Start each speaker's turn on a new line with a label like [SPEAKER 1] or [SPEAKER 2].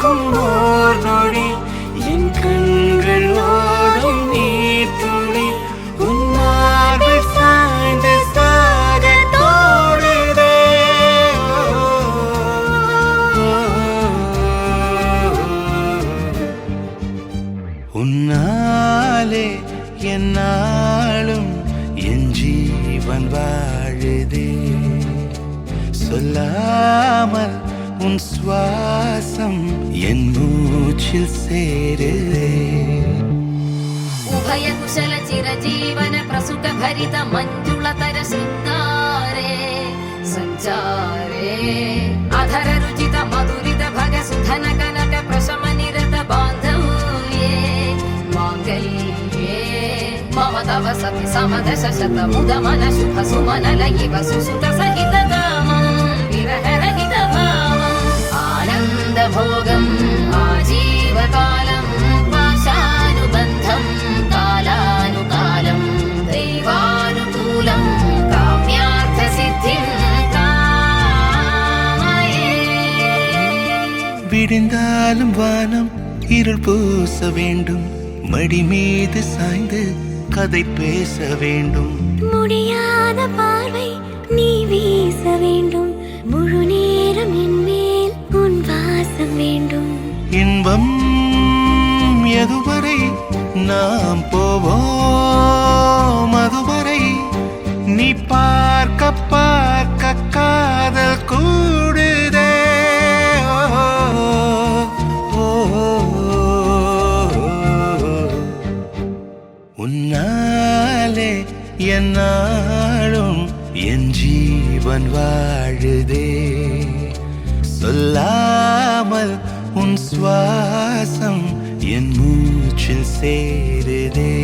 [SPEAKER 1] கேட்கும் ஓர் நொடி என் கண்கள் ஓடும் நீர் துளி உன் மார்பில் சாய்ந்து சாக தோடுதே. உன்னாலே என்னாலும் என் ஜீவன் வாழுதே. சொல்லாமல் உன் சுவாசம் என் மூச்சில் சேருதே.
[SPEAKER 2] उभय कुशल चिरजीवन प्रसुख भरित मञ्जुलतर शृङ्गारे सञ्चारे अधर रुचित मधुरित भग सुधन कनक प्रशम निरत बान्धव्ये माङ्गल्ये मम तव सति समदश शत मुद मन शुभ सुमन लयिव सुसुत सहित कामं विरह रहित भावम् आनन्द भोगम् आजीवकालं पाशानुबन्धं कालानुकालं दैवानुकूलं काम्यार्थ सिद्धिं कामये.
[SPEAKER 1] விடிந்தாலும் வானம் இருள் பூச வேண்டும், மடி மீது சாய்ந்து கதை பேச வேண்டும்.
[SPEAKER 3] முடியாத பார்வை நீ வீச வேண்டும், முழு நேரம் என் மேல் உன் வாசம் வேண்டும்.
[SPEAKER 1] இன்பம் எதுவரை நாம் போவோம் அதுவரை நீ பார்க்க பார்க்க காதல் கூடுதே. உன்னாலே என்னாலும் என் ஜீவன் வாழுதே. சொல்லாமல் உன் சுவாசம் என் மூச்சில் சேருதே.